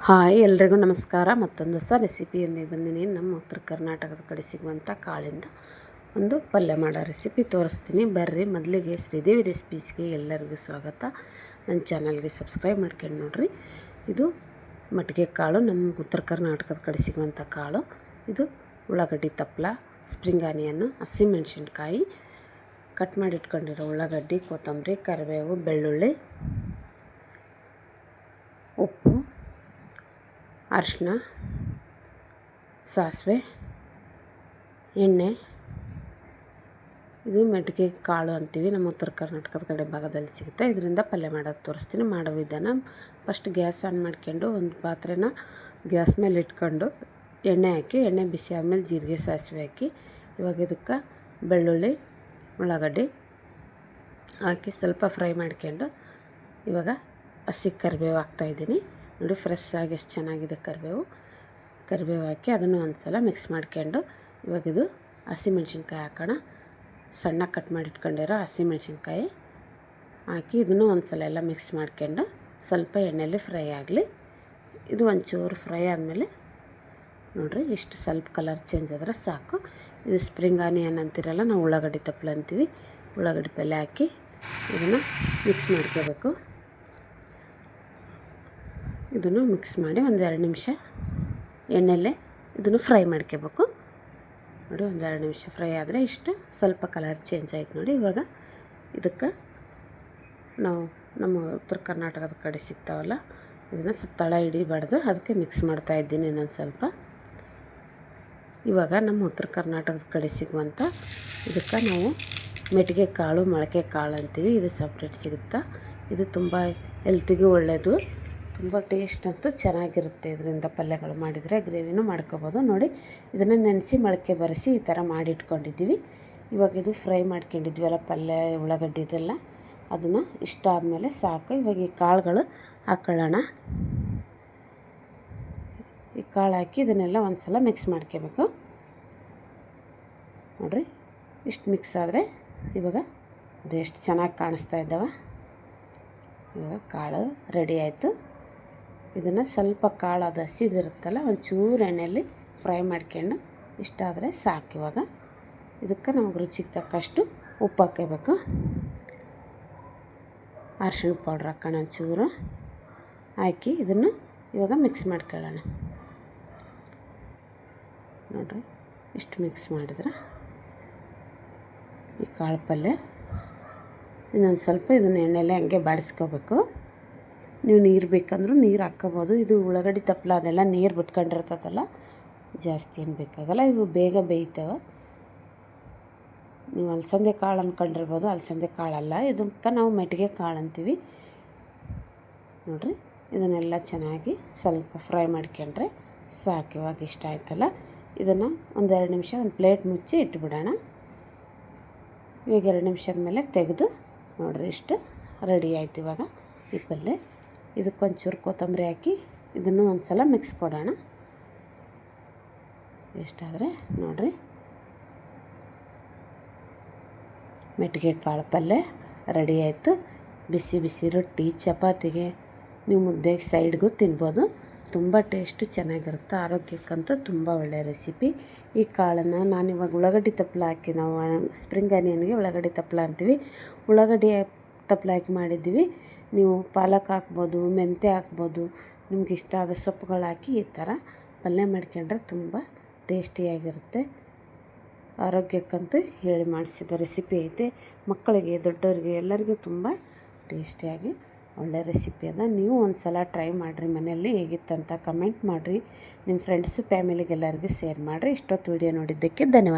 Hi ಎಲ್ರಿಗೂ ನಮಸ್ಕಾರ. ಮತ್ತೊಂದು ಹೊಸ ರೆಸಿಪಿಯೊಂದಿಗೆ ಬಂದಿನಿ. ನಮ್ಮ ಉತ್ತರ ಕರ್ನಾಟಕದ ಕಡೆ ಸಿಗುವಂಥ ಕಾಳಿಂದ ಒಂದು ಪಲ್ಯ ಮಾಡೋ ರೆಸಿಪಿ ತೋರಿಸ್ತೀನಿ. ಬರ್ರಿ. ಮೊದಲಿಗೆ ಶ್ರೀದೇವಿ ರೆಸಿಪೀಸ್ಗೆ ಎಲ್ಲರಿಗೂ ಸ್ವಾಗತ. ನನ್ನ ಚಾನಲ್ಗೆ ಸಬ್ಸ್ಕ್ರೈಬ್ ಮಾಡ್ಕೊಂಡು ನೋಡಿರಿ. ಇದು ಮಟ್ಟಿಗೆ ಕಾಳು, ನಮ್ಮ ಉತ್ತರ ಕರ್ನಾಟಕದ ಕಡೆ ಸಿಗುವಂಥ ಕಾಳು. ಇದು ಉಳ್ಳಾಗಡ್ಡಿ ತಪ್ಪಲ, ಸ್ಪ್ರಿಂಗ್ ಆನಿಯನ್ನು, ಹಸಿಮೆಣ್ಸಿನ್ಕಾಯಿ, ಕಟ್ ಮಾಡಿ ಇಟ್ಕೊಂಡಿರೋ ಉಳ್ಳಾಗಡ್ಡಿ, ಕೊತ್ತಂಬರಿ, ಕರಿಬೇವು, ಬೆಳ್ಳುಳ್ಳಿ, ಉಪ್ಪು, ಅರಿಶಿನ, ಸಾಸಿವೆ, ಎಣ್ಣೆ. ಇದು ಮೆಟ್ಟಿಗೆ ಕಾಳು ಅಂತೀವಿ, ನಮ್ಮ ಉತ್ತರ ಕರ್ನಾಟಕದ ಕಡೆ ಭಾಗದಲ್ಲಿ ಸಿಗುತ್ತೆ. ಇದರಿಂದ ಪಲ್ಯ ಮಾಡೋದು ತೋರಿಸ್ತೀನಿ. ಮಾಡೋ ವಿಧಾನ: ಫಸ್ಟ್ ಗ್ಯಾಸ್ ಆನ್ ಮಾಡ್ಕೊಂಡು ಒಂದು ಪಾತ್ರೆನ ಗ್ಯಾಸ್ ಮೇಲೆ ಇಟ್ಕೊಂಡು ಎಣ್ಣೆ ಹಾಕಿ, ಎಣ್ಣೆ ಬಿಸಿ ಆದಮೇಲೆ ಜೀರಿಗೆ, ಸಾಸಿವೆ ಹಾಕಿ, ಇವಾಗ ಇದಕ್ಕೆ ಬೆಳ್ಳುಳ್ಳಿ, ಉಳ್ಳಾಗಡ್ಡಿ ಹಾಕಿ ಸ್ವಲ್ಪ ಫ್ರೈ ಮಾಡ್ಕೊಂಡು ಇವಾಗ ಹಸಿ ಕರಿಬೇವು ಹಾಕ್ತಾಯಿದ್ದೀನಿ. ನೋಡಿ, ಫ್ರೆಶ್ ಆಗಿ ಎಷ್ಟು ಚೆನ್ನಾಗಿದೆ ಕರಿಬೇವು ಹಾಕಿ ಅದನ್ನು ಒಂದು ಸಲ ಮಿಕ್ಸ್ ಮಾಡ್ಕೊಂಡು ಇವಾಗ ಇದು ಹಸಿಮೆಣ್ಸಿನ್ಕಾಯಿ ಹಾಕೋಣ. ಸಣ್ಣ ಕಟ್ ಮಾಡಿ ಇಟ್ಕೊಂಡಿರೋ ಹಸಿಮೆಣ್ಸಿನ್ಕಾಯಿ ಹಾಕಿ ಇದನ್ನು ಒಂದು ಸಲ ಎಲ್ಲ ಮಿಕ್ಸ್ ಮಾಡ್ಕೊಂಡು ಸ್ವಲ್ಪ ಎಣ್ಣೆಯಲ್ಲಿ ಫ್ರೈ ಆಗಲಿ. ಇದು ಒಂಚೂರು ಫ್ರೈ ಆದಮೇಲೆ ನೋಡಿರಿ, ಇಷ್ಟು ಸ್ವಲ್ಪ ಕಲರ್ ಚೇಂಜ್ ಆದರೆ ಸಾಕು. ಇದು ಸ್ಪ್ರಿಂಗ್ ಆನಿಯನ್ ಅಂತಿರಲ್ಲ, ನಾವು ಉಳ್ಳಾಗಡ್ಡಿ ತಪ್ಪಲ ಅಂತೀವಿ. ಉಳ್ಳಾಗಡ್ಡಿ ಪಲ್ಯ ಹಾಕಿ ಇದನ್ನು ಮಿಕ್ಸ್ ಮಾಡ್ಕೋಬೇಕು. ಇದನ್ನು ಮಿಕ್ಸ್ ಮಾಡಿ ಒಂದು 2 ನಿಮಿಷ ಎಣ್ಣೆಯಲ್ಲೇ ಇದನ್ನು ಫ್ರೈ ಮಾಡ್ಕೋಬೇಕು. ನೋಡಿ, ಒಂದು 2 ನಿಮಿಷ ಫ್ರೈ ಆದರೆ ಇಷ್ಟು ಸ್ವಲ್ಪ ಕಲರ್ ಚೇಂಜ್ ಆಯ್ತು ನೋಡಿ. ಇವಾಗ ಇದಕ್ಕೆ ನಾವು ನಮ್ಮ ಉತ್ತರ ಕರ್ನಾಟಕದ ಕಡೆ ಸಿಗ್ತಾವಲ್ಲ, ಇದನ್ನು ಸ್ವಲ್ಪ ತಳ ಹಿಡಿಬಾರ್ದು, ಅದಕ್ಕೆ ಮಿಕ್ಸ್ ಮಾಡ್ತಾಯಿದ್ದೀನಿ ಇನ್ನೊಂದು ಸ್ವಲ್ಪ. ಇವಾಗ ನಮ್ಮ ಉತ್ತರ ಕರ್ನಾಟಕದ ಕಡೆ ಸಿಗುವಂಥ ಇದಕ್ಕೆ ನಾವು ಮೆಟ್ಟಿಗೆ ಕಾಳು, ಮೊಳಕೆ ಕಾಳು ಅಂತೀವಿ. ಇದು ಸಪ್ರೇಟ್ ಸಿಗುತ್ತಾ. ಇದು ತುಂಬ ಹೆಲ್ತಿಗೂ ಒಳ್ಳೆಯದು, ತುಂಬ ಟೇಸ್ಟ್ ಅಂತೂ ಚೆನ್ನಾಗಿರುತ್ತೆ. ಇದರಿಂದ ಪಲ್ಯಗಳು ಮಾಡಿದರೆ ಗ್ರೇವಿನೂ ಮಾಡ್ಕೋಬೋದು. ನೋಡಿ, ಇದನ್ನು ನೆನೆಸಿ ಮೊಳಕೆ ಬರೆಸಿ ಈ ಥರ ಮಾಡಿ ಇಟ್ಕೊಂಡಿದ್ದೀವಿ. ಇವಾಗ ಇದು ಫ್ರೈ ಮಾಡ್ಕೊಂಡಿದ್ವಲ್ಲ ಪಲ್ಯ, ಉಳ್ಳಾಗಡ್ಡಿ ಇದೆಲ್ಲ, ಅದನ್ನು ಇಷ್ಟ ಆದಮೇಲೆ ಸಾಕು. ಇವಾಗ ಈ ಕಾಳುಗಳು ಹಾಕೊಳ್ಳೋಣ. ಈ ಕಾಳು ಹಾಕಿ ಇದನ್ನೆಲ್ಲ ಒಂದು ಸಲ ಮಿಕ್ಸ್ ಮಾಡ್ಕೋಬೇಕು. ನೋಡಿರಿ, ಇಷ್ಟು ಮಿಕ್ಸ್ ಆದರೆ ಇವಾಗ ಅದು ಎಷ್ಟು ಚೆನ್ನಾಗಿ ಕಾಣಿಸ್ತಾ ಇದ್ದಾವೆ. ಇವಾಗ ಕಾಳು ರೆಡಿ ಆಯಿತು. ಇದನ್ನು ಸ್ವಲ್ಪ ಕಾಳು ಅದು ಹಸಿದಿರುತ್ತಲ್ಲ, ಒಂಚೂರು ಎಣ್ಣೆಯಲ್ಲಿ ಫ್ರೈ ಮಾಡ್ಕೊಂಡು ಇಷ್ಟ ಆದರೆ ಸಾಕು. ಇವಾಗ ಇದಕ್ಕೆ ನಮಗೆ ರುಚಿಗೆ ತಕ್ಕಷ್ಟು ಉಪ್ಪು ಹಾಕೋಬೇಕು. ಅರಿಶಿಣ ಪೌಡ್ರ್ ಹಾಕೋಣ ಒಂಚೂರು ಹಾಕಿ ಇದನ್ನು ಇವಾಗ ಮಿಕ್ಸ್ ಮಾಡ್ಕೊಳ್ಳೋಣ. ನೋಡಿರಿ, ಇಷ್ಟು ಮಿಕ್ಸ್ ಮಾಡಿದ್ರೆ ಈ ಕಾಳು ಪಲ್ಯ. ಇನ್ನೊಂದು ಸ್ವಲ್ಪ ಇದನ್ನು ಎಣ್ಣೆಲೆ ಹಂಗೆ ಬಾಡಿಸ್ಕೋಬೇಕು. ನೀವು ನೀರು ಬೇಕಂದ್ರೂ ನೀರು ಹಾಕ್ಕೋಬೋದು. ಇದು ಉಳ್ಳಾಗಡ್ಡಿ ತಪ್ಪಲ ಅದೆಲ್ಲ ನೀರು ಬಿಟ್ಕೊಂಡಿರ್ತದಲ್ಲ, ಜಾಸ್ತಿ ಏನು ಬೇಕಾಗಲ್ಲ. ಇವು ಬೇಗ ಬೇಯ್ತವೆ. ನೀವು ಅಲಸಂದೆ ಕಾಳು ಅಂದ್ಕೊಂಡಿರ್ಬೋದು, ಅಲಸಂದೆ ಕಾಳಲ್ಲ, ಇದಕ್ಕೆ ನಾವು ಮೆಟ್ಟಿಗೆ ಕಾಳು ಅಂತೀವಿ. ನೋಡಿರಿ, ಇದನ್ನೆಲ್ಲ ಚೆನ್ನಾಗಿ ಸ್ವಲ್ಪ ಫ್ರೈ ಮಾಡ್ಕೊಂಡ್ರೆ ಸಾಕು. ಇವಾಗ ಇಷ್ಟ ಆಯ್ತಲ್ಲ, ಇದನ್ನು ಒಂದು 2 ನಿಮಿಷ ಒಂದು ಪ್ಲೇಟ್ ಮುಚ್ಚಿ ಇಟ್ಬಿಡೋಣ. ಇವಾಗ 2 ನಿಮಿಷದ ಮೇಲೆ ತೆಗೆದು ನೋಡಿರಿ, ಇಷ್ಟು ರೆಡಿ ಆಯ್ತು ಇವಾಗ ಈ ಪಲ್ಯ. ಇದಕ್ಕೊಂಚೂರು ಕೊತ್ತಂಬರಿ ಹಾಕಿ ಇದನ್ನು ಒಂದು ಸಲ ಮಿಕ್ಸ್ ಕೊಡೋಣ. ಇಷ್ಟಾದರೆ ನೋಡಿರಿ, ಮೆಟ್ಟಿಗೆ ಕಾಳು ಪಲ್ಯ ರೆಡಿ ಆಯಿತು. ಬಿಸಿ ಬಿಸಿ ರೊಟ್ಟಿ, ಚಪಾತಿಗೆ, ನೀವು ಮುದ್ದೆಗೆ ಸೈಡ್ಗೂ ತಿನ್ಬೋದು. ತುಂಬ ಟೇಸ್ಟು ಚೆನ್ನಾಗಿರುತ್ತೆ. ಆರೋಗ್ಯಕ್ಕಂತೂ ತುಂಬ ಒಳ್ಳೆಯ ರೆಸಿಪಿ. ಈ ಕಾಳನ್ನು ನಾನಿವಾಗ ಉಳ್ಳಾಗಡ್ಡಿ ತಪ್ಪಲ ಹಾಕಿ, ನಾವು ಸ್ಪ್ರಿಂಗ್ ಆನಿಯನ್ಗೆ ಉಳ್ಳಾಗಡ್ಡಿ ತಪ್ಪಲ ಅಂತೀವಿ, ಉಳ್ಳಾಗಡ್ಡಿ ತಪ್ಪಲ ಹಾಕಿ ಮಾಡಿದ್ದೀವಿ. ನೀವು ಪಾಲಕ್ ಹಾಕ್ಬೋದು, ಮೆಂತ್ಯ ಹಾಕ್ಬೋದು, ನಿಮ್ಗೆ ಇಷ್ಟ ಆದ ಸೊಪ್ಪುಗಳು ಹಾಕಿ ಈ ಥರ ಪಲ್ಯ ಮಾಡ್ಕೊಂಡ್ರೆ ತುಂಬ ಟೇಸ್ಟಿಯಾಗಿರುತ್ತೆ. ಆರೋಗ್ಯಕ್ಕಂತೂ ಹೇಳಿ ಮಾಡಿಸಿದ ರೆಸಿಪಿ ಐತೆ. ಮಕ್ಕಳಿಗೆ, ದೊಡ್ಡವರಿಗೆ ಎಲ್ಲರಿಗೂ ತುಂಬ ಟೇಸ್ಟಿಯಾಗಿ ಒಳ್ಳೆಯ ರೆಸಿಪಿ ಅದ. ನೀವು ಒಂದು ಸಲ ಟ್ರೈ ಮಾಡಿರಿ ಮನೆಯಲ್ಲಿ. ಹೇಗಿತ್ತಂತ ಕಮೆಂಟ್ ಮಾಡಿರಿ. ನಿಮ್ಮ ಫ್ರೆಂಡ್ಸು, ಫ್ಯಾಮಿಲಿಗೆಲ್ಲರಿಗೂ ಶೇರ್ ಮಾಡಿರಿ. ಇಷ್ಟೊತ್ತು ವಿಡಿಯೋ ನೋಡಿದ್ದಕ್ಕೆ ಧನ್ಯವಾದ.